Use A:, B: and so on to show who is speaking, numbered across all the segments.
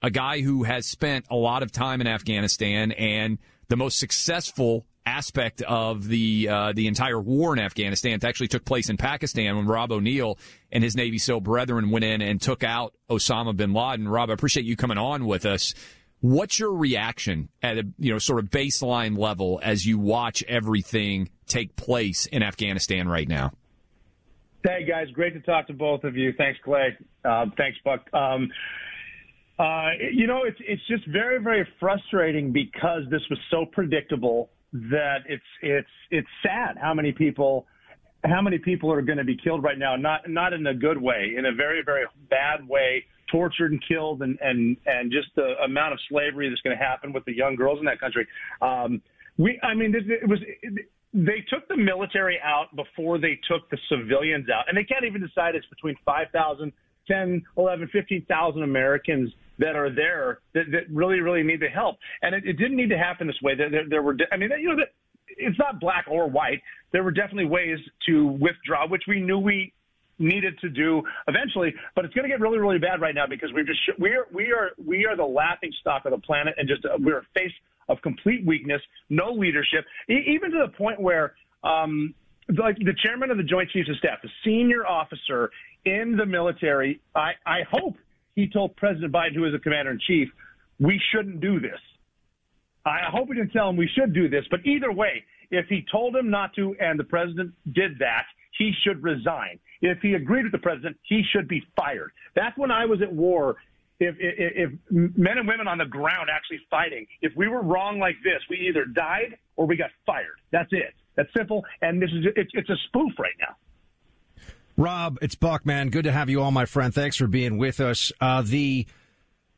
A: a guy who has spent a lot of time in Afghanistan, and the most successful aspect of the entire war in Afghanistan. It actually took place in Pakistan when Rob O'Neill and his Navy SEAL brethren went in and took out Osama bin Laden. Rob, I appreciate you coming on with us. What's your reaction at a sort of baseline level as you watch everything take place in Afghanistan right now?
B: Hey guys, great to talk to both of you. Thanks, Clay. Thanks, Buck. It's just very, very frustrating because this was so predictable that it's sad how many people are going to be killed right now. Not in a good way, in a very, very bad way, tortured and killed, and just the amount of slavery that's going to happen with the young girls in that country. They took the military out before they took the civilians out, and they can't even decide it's between 5,000, 10, 11, 15,000 Americans that are there that really, really need the help. And it didn't need to happen this way. There were, it's not black or white. There were definitely ways to withdraw, which we knew we needed to do eventually, but it's going to get really, really bad right now because we are the laughing stock of the planet, and just we're a face of complete weakness, no leadership, even to the point where like the chairman of the Joint Chiefs of Staff, the senior officer in the military, I hope he told President Biden, who is the commander-in-chief, we shouldn't do this. I hope he didn't tell him we should do this, but either way, if he told him not to and the president did that, he should resign. If he agreed with the president, he should be fired. That's when I was at war. If men and women on the ground actually fighting, if we were wrong like this, we either died or we got fired. That's it. That's simple. And it's a spoof right now.
C: Rob, it's Buck, man. Good to have you on, my friend. Thanks for being with us. The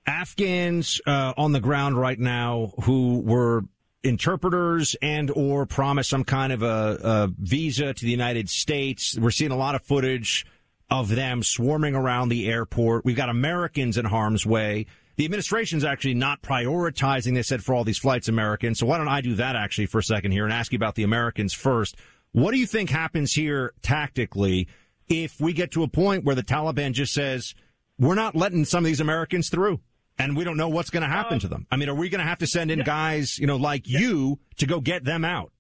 C: Afghans on the ground right now who were interpreters and or promised some kind of a visa to the United States. We're seeing a lot of footage of them swarming around the airport. We've got Americans in harm's way. The administration's actually not prioritizing, they said, for all these flights Americans. So why don't I do that actually for a second here and ask you about the Americans first. What do you think happens here tactically if we get to a point where the Taliban just says, we're not letting some of these Americans through and we don't know what's going to happen to them? I mean, are we going to have to send in guys, like you to go get them out?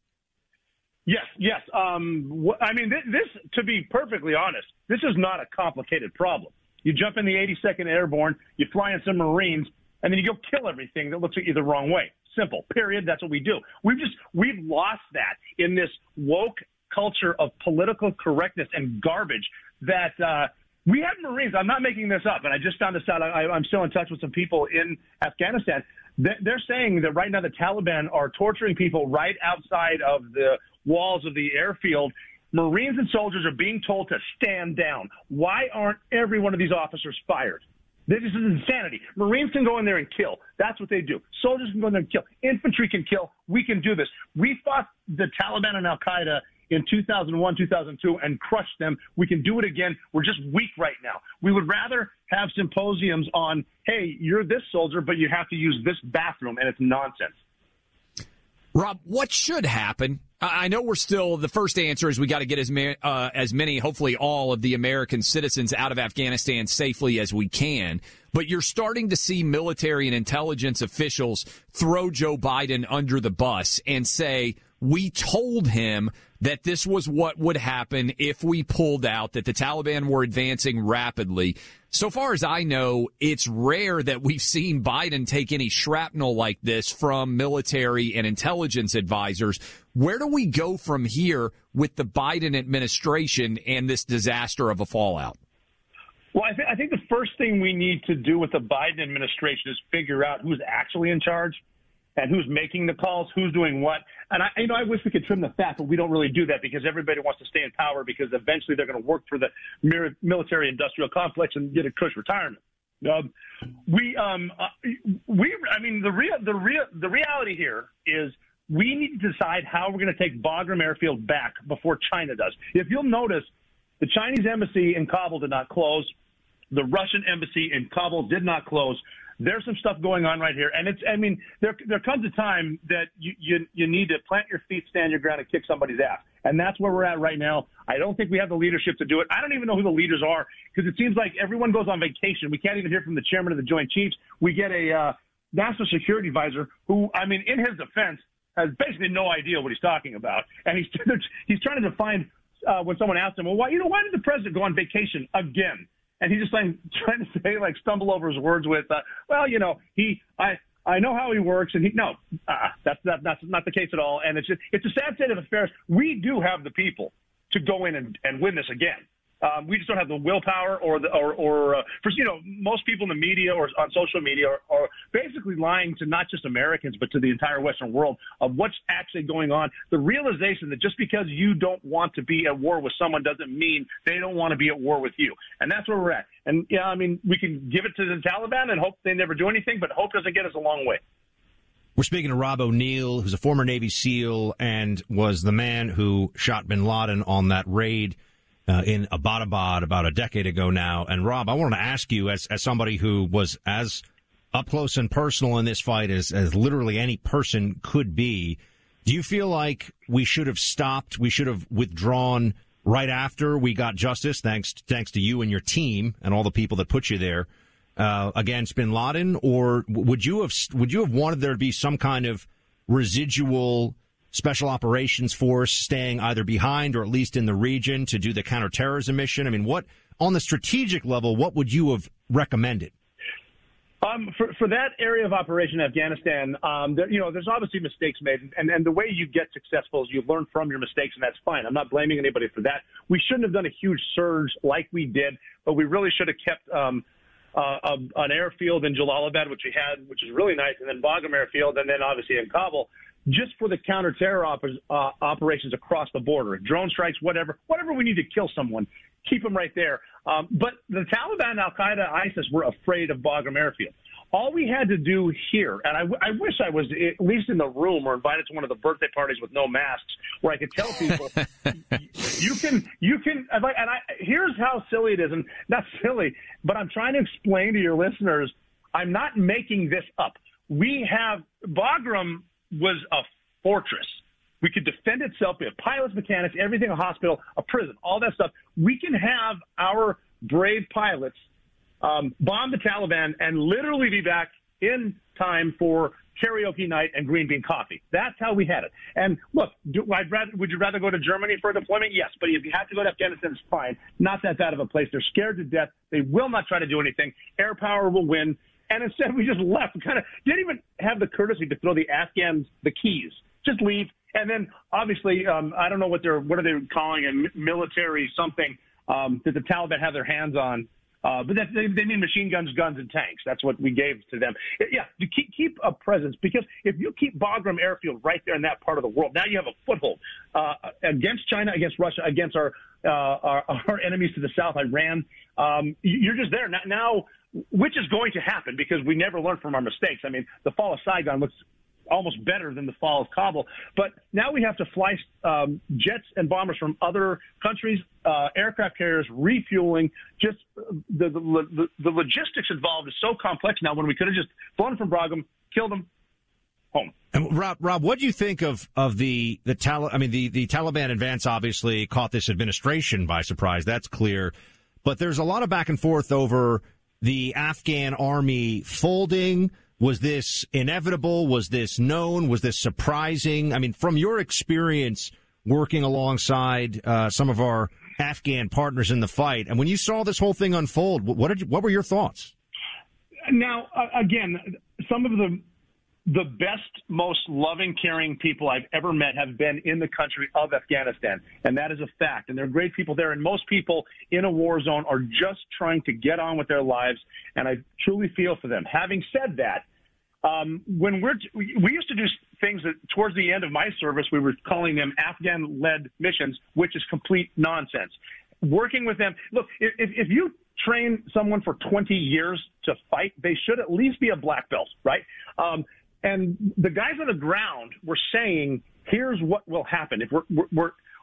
B: Yes. This, to be perfectly honest, this is not a complicated problem. You jump in the 82nd Airborne, you fly in some Marines, and then you go kill everything that looks at you the wrong way. Simple. Period. That's what we do. We've lost that in this woke culture of political correctness and garbage that we have Marines. I'm not making this up, and I just found this out. I'm still in touch with some people in Afghanistan. They're saying that right now the Taliban are torturing people right outside of the walls of the airfield. Marines and soldiers are being told to stand down. Why aren't every one of these officers fired? This is insanity. Marines can go in there and kill. That's what they do. Soldiers can go in there and kill. Infantry can kill. We can do this. We fought the Taliban and Al-Qaeda in 2001, 2002, and crushed them. We can do it again. We're just weak right now. We would rather have symposiums on, hey, you're this soldier, but you have to use this bathroom, and it's nonsense.
A: Rob, what should happen? I know we're still, the first answer is we got to get as many, hopefully all of the American citizens out of Afghanistan safely as we can. But you're starting to see military and intelligence officials throw Joe Biden under the bus and say, we told him that this was what would happen if we pulled out, that the Taliban were advancing rapidly. So far as I know, it's rare that we've seen Biden take any shrapnel like this from military and intelligence advisors. Where do we go from here with the Biden administration and this disaster of a fallout?
B: Well, I think the first thing we need to do with the Biden administration is figure out who's actually in charge and who's making the calls, who's doing what. And I wish we could trim the fat, but we don't really do that because everybody wants to stay in power because eventually they're going to work for the military-industrial complex and get a cush retirement. The reality here is we need to decide how we're going to take Bagram Airfield back before China does. If you'll notice, the Chinese embassy in Kabul did not close. The Russian embassy in Kabul did not close. there's some stuff going on right here. And there comes a time that you need to plant your feet, stand your ground, and kick somebody's ass. And that's where we're at right now. I don't think we have the leadership to do it. I don't even know who the leaders are, because it seems like everyone goes on vacation. We can't even hear from the chairman of the Joint Chiefs. We get a national security advisor who, in his defense, has basically no idea what he's talking about. And he's trying to define when someone asks him, well, why did the president go on vacation again? And he's just trying to say, stumble over his words with, I know how he works, and that's not the case at all. And it's a sad state of affairs. We do have the people to go in and win this again. We just don't have the willpower most people in the media or on social media are basically lying to not just Americans, but to the entire Western world of what's actually going on. The realization that just because you don't want to be at war with someone doesn't mean they don't want to be at war with you. And that's where we're at. And we can give it to the Taliban and hope they never do anything, but hope doesn't get us a long way.
C: We're speaking to Rob O'Neill, who's a former Navy SEAL and was the man who shot bin Laden on that raid in Abbottabad about a decade ago now. And Rob, I wanted to ask you, as somebody who was as up close and personal in this fight as literally any person could be, do you feel like we should have stopped, we should have withdrawn right after we got justice, thanks to you and your team and all the people that put you there, against bin Laden? Or would you have wanted there to be some kind of residual special operations force staying either behind or at least in the region to do the counterterrorism mission? What, on the strategic level, what would you have recommended?
B: For that area of operation in Afghanistan, there's obviously mistakes made, and the way you get successful is you learn from your mistakes, and that's fine. I'm not blaming anybody for that. We shouldn't have done a huge surge like we did, but we really should have kept an airfield in Jalalabad, which we had, which is really nice, and then Bagram Airfield, and then obviously in Kabul, just for the counter-terror operations across the border, drone strikes, whatever we need to kill someone, keep them right there. But the Taliban, Al-Qaeda, ISIS were afraid of Bagram Airfield. All we had to do here, and I wish I was at least in the room or invited to one of the birthday parties with no masks, where I could tell people, here's how silly it is, and not silly, but I'm trying to explain to your listeners, I'm not making this up. Bagram was a fortress. We could defend itself. We have pilots, mechanics, everything, a hospital, a prison, all that stuff. We can have our brave pilots bomb the Taliban and literally be back in time for karaoke night and green bean coffee. That's how we had it. And look, would you rather go to Germany for a deployment? Yes, but if you have to go to Afghanistan, it's fine. Not that bad of a place. They're scared to death. They will not try to do anything. Air power will win. And instead, we just left. We kind of didn't even have the courtesy to throw the Afghans the keys. Just leave. And then, obviously, I don't know what are they calling a military something that the Taliban have their hands on. But they mean machine guns, guns, and tanks. That's what we gave to them. Yeah, to keep a presence, because if you keep Bagram Airfield right there in that part of the world, now you have a foothold against China, against Russia, against our enemies to the south, Iran. You're just there now. Which is going to happen because we never learned from our mistakes. The fall of Saigon looks almost better than the fall of Kabul. But now we have to fly jets and bombers from other countries, aircraft carriers, refueling. Just the logistics involved is so complex now when we could have just flown from Bagram, killed them, home.
C: And Rob, what do you think of the Taliban advance obviously caught this administration by surprise. That's clear. But there's a lot of back and forth over the Afghan army folding. Was this inevitable? Was this known? Was this surprising? From your experience working alongside some of our Afghan partners in the fight, and when you saw this whole thing unfold, what were your thoughts?
B: Now, again, some of the best, most loving, caring people I've ever met have been in the country of Afghanistan, and that is a fact. And there are great people there, and most people in a war zone are just trying to get on with their lives, and I truly feel for them. Having said that, when we used to do things that towards the end of my service, we were calling them Afghan-led missions, which is complete nonsense. Working with them, look, if you train someone for 20 years to fight, they should at least be a black belt, right? And the guys on the ground were saying, here's what will happen. If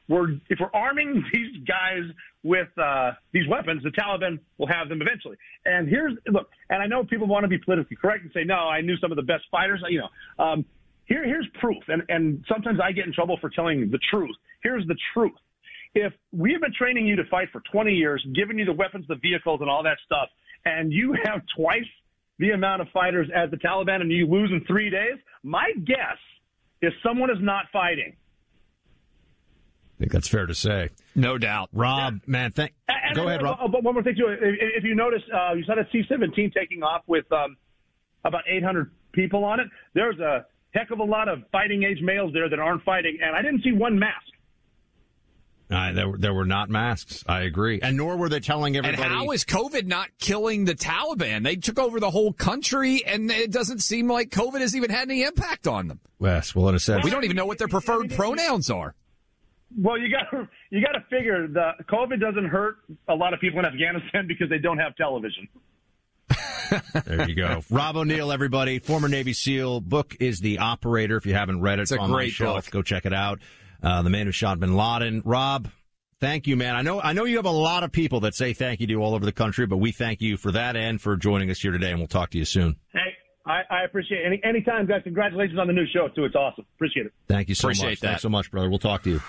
B: if we're arming these guys with these weapons, the Taliban will have them eventually. And look, and I know people want to be politically correct and say, no, I knew some of the best fighters. Here's proof, and sometimes I get in trouble for telling the truth. Here's the truth. If we have been training you to fight for 20 years, giving you the weapons, the vehicles, and all that stuff, and you have twice the amount of fighters as the Taliban and you lose in 3 days, my guess is someone is not fighting.
C: I think that's fair to say.
A: No doubt.
C: Rob, man, go ahead, Rob.
B: But one more thing, too. If you notice, you saw that C-17 taking off with about 800 people on it. There's a heck of a lot of fighting-age males there that aren't fighting, and I didn't see one mask.
C: There were not masks. I agree. And nor were they telling everybody.
A: And how is COVID not killing the Taliban? They took over the whole country, and it doesn't seem like COVID has even had any impact on them.
C: Yes, well, in a sense.
A: We don't even know what their preferred pronouns are.
B: Well, you got to figure the COVID doesn't hurt a lot of people in Afghanistan because they don't have television.
C: There you go. Rob O'Neill, everybody, former Navy SEAL. Book is The Operator. If you haven't read it, it's on my shelf. Go check it out. The man who shot bin Laden. Rob, thank you, man. I know you have a lot of people that say thank you to you all over the country, but we thank you for that and for joining us here today, and we'll talk to you soon.
B: Hey, I appreciate it. Anytime, guys. Congratulations on the new show, too. It's awesome. Appreciate it.
C: Thank you so much.
A: Appreciate that.
C: Thanks so much, brother. We'll talk to you.